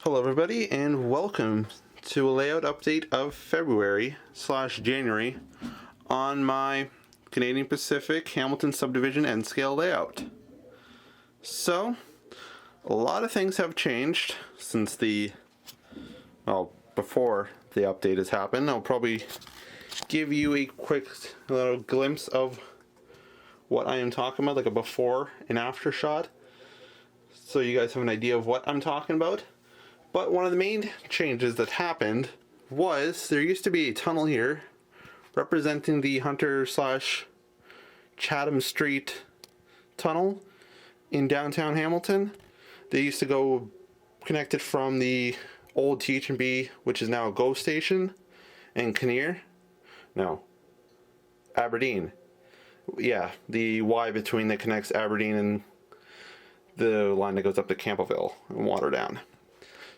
Hello everybody and welcome to a layout update of February/January on my Canadian Pacific Hamilton subdivision end scale layout. So, a lot of things have changed since before the update has happened. I'll probably give you a quick little glimpse of what I am talking about, like a before and after shot, so you guys have an idea of what I'm talking about. But one of the main changes that happened was there used to be a tunnel here representing the Hunter/Chatham Street tunnel in downtown Hamilton. They used to go connected from the old TH&B, which is now a GO station, and Aberdeen. Yeah, the Y between that connects Aberdeen and the line that goes up to Campbellville and Waterdown.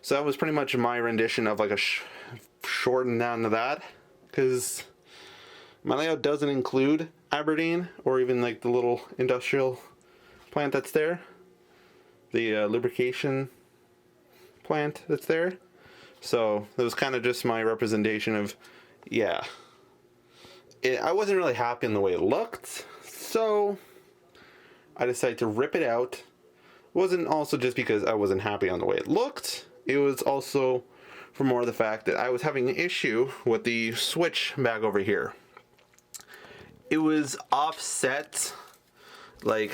So that was pretty much my rendition of like a shortened down to that, because my layout doesn't include Aberdeen or even like the little industrial plant that's there, the lubrication plant that's there. So it was kind of just my representation of, I wasn't really happy in the way it looked, so I decided to rip it out. It wasn't also just because I wasn't happy on the way it looked. It was also for more of the fact that I was having an issue with the switch back over here. It was offset, like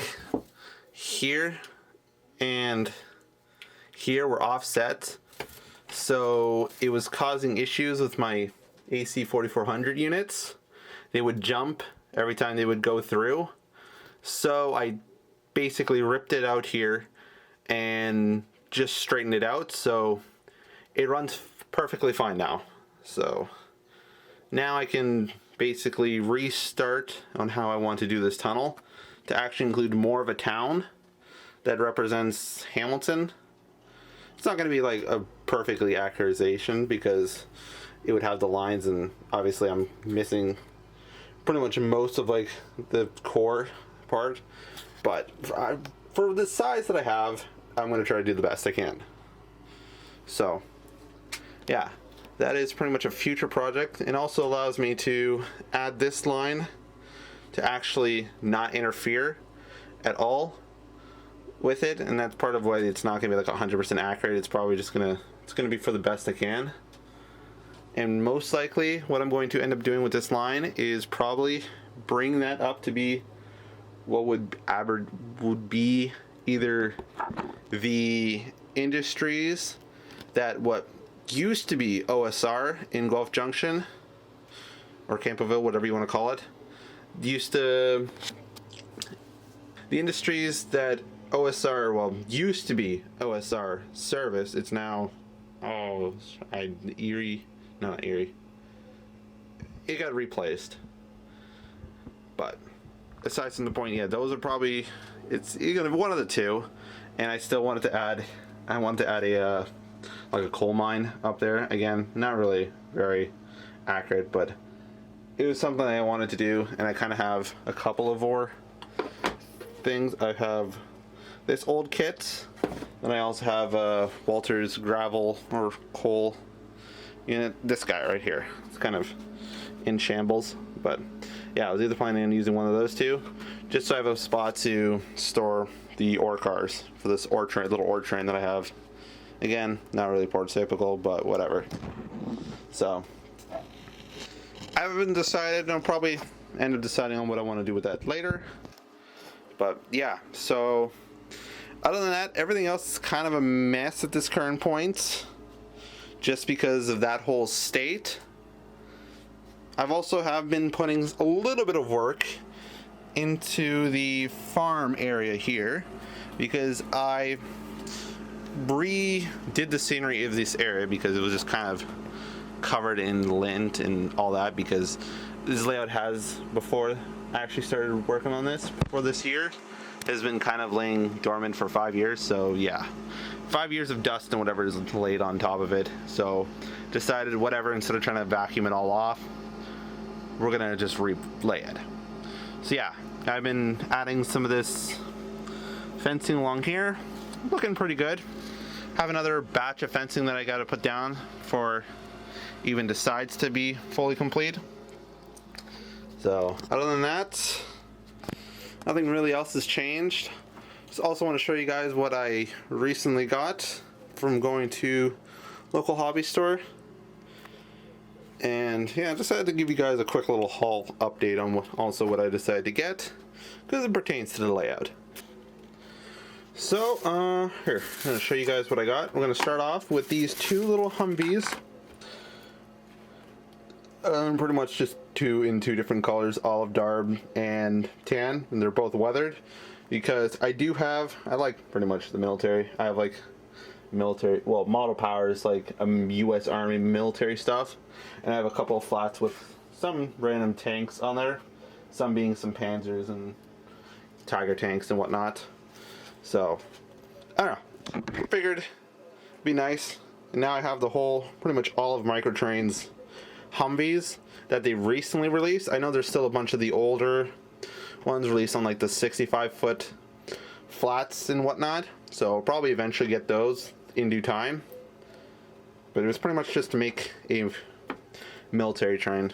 here and here were offset, so it was causing issues with my AC 4400 units. They would jump every time they would go through, so I basically ripped it out here and just straightened it out, so it runs perfectly fine now. So now I can basically restart on how I want to do this tunnel to actually include more of a town that represents Hamilton. It's not going to be like a perfectly accuratization because it would have the lines, and obviously I'm missing pretty much most of like the core part, but for the size that I have, I'm going to try to do the best I can. So yeah, that is pretty much a future project. It also allows me to add this line to actually not interfere at all with it, and that's part of why it's not going to be like 100% accurate. It's probably just going to be for the best I can. And most likely what I'm going to end up doing with this line is probably bring that up to be what would be either the industries that what used to be OSR in Gulf Junction or Campbellville, whatever you want to call it, the industries that used to be OSR service. It's now Erie. It got replaced. But aside from the point, those are probably, it's either one of the two. And I still wanted to add, a like a coal mine up there. Again, not really very accurate, but it was something I wanted to do, and I kind of have a couple of ore things. I have this old kit, and I also have Walter's gravel or coal unit. This guy right here, it's kind of in shambles, but yeah, I was either planning on using one of those two, just so I have a spot to store the ore cars for this little ore train that I have. Again, not really prototypical, but whatever. So I haven't decided. I'll probably end up deciding on what I want to do with that later. But yeah, so other than that, everything else is kind of a mess at this current point, just because of that whole state. I've also been putting a little bit of work into the farm area here, because I redid the scenery of this area because it was just kind of covered in lint and all that, because this layout has, before I actually started working on this, before this year, has been kind of laying dormant for 5 years. So yeah, 5 years of dust and whatever is laid on top of it. So decided, whatever, instead of trying to vacuum it all off, we're gonna just relay it. So yeah, I've been adding some of this fencing along here, looking pretty good. Have another batch of fencing that I got to put down for even decides to be fully complete. So other than that, nothing really else has changed. Just also want to show you guys what I recently got from going to local hobby store. And yeah, I just had to give you guys a quick little haul update on what I decided to get, because it pertains to the layout. So here, I'm going to show you guys what I got. We're going to start off with these two little Humvees. Pretty much just in two different colors, olive darb and tan, and they're both weathered, because I like pretty much the military. I have like military, well, model powers, like US Army military stuff, and I have a couple of flats with some random tanks on there, some being some Panzers and Tiger tanks and whatnot. So I don't know, figured it'd be nice. And now I have the whole, pretty much all of Microtrain's Humvees that they recently released. I know there's still a bunch of the older ones released on like the 65-foot flats and whatnot, so I'll probably eventually get those in due time. But it was pretty much just to make a military train,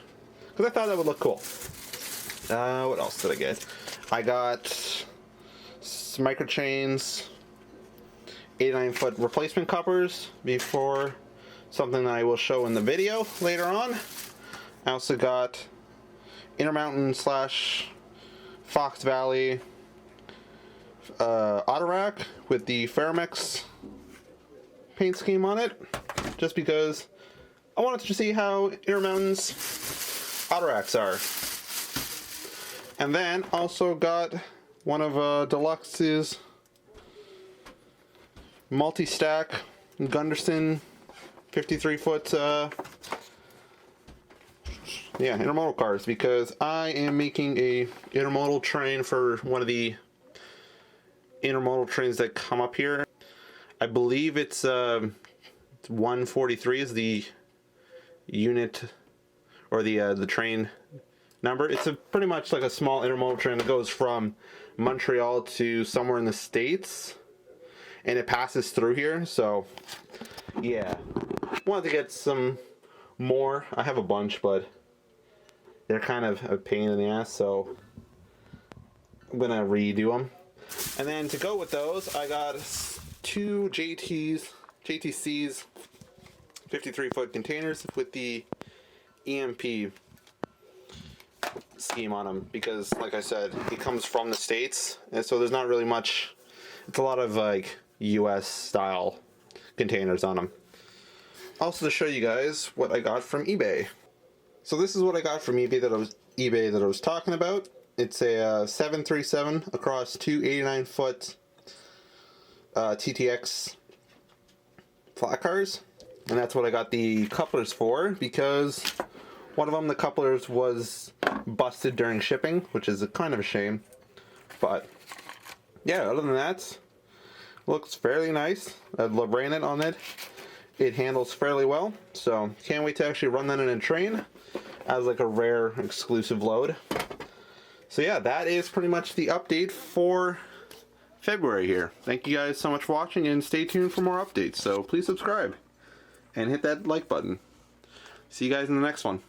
because I thought that would look cool. What else did I get? I got some Microtrain's 89-foot replacement couplers before something that I will show in the video later on. I also got Intermountain / Fox Valley Autorack with the Ferromex paint scheme on it, just because I wanted to see how Intermountain's Autoracks are. And then also got one of Deluxe's multi-stack Gunderson 53-foot intermodal cars, because I am making a intermodal train for one of the intermodal trains that come up here. I believe it's 143 is the unit, or the train number. It's pretty much like a small intermodal train that goes from Montreal to somewhere in the States, and it passes through here. So yeah, wanted to get some more. I have a bunch, but they're kind of a pain in the ass, so I'm gonna redo them. And then to go with those, I got two JTC's 53-foot containers with the EMP scheme on them, because like I said, it comes from the States, and so there's not really much. It's a lot of like US style containers on them. Also, to show you guys what I got from eBay. So this is what I got from eBay that I was talking about. It's a 737 across two 89-foot TTX flat cars, and that's what I got the couplers for, because one of them, the couplers, was busted during shipping, which is kind of a shame. But yeah, other than that, looks fairly nice. I ran it on it. It handles fairly well, so can't wait to actually run that in a train as like a rare exclusive load. So yeah, that is pretty much the update for February here. Thank you guys so much for watching, and stay tuned for more updates. So please subscribe and hit that like button. See you guys in the next one.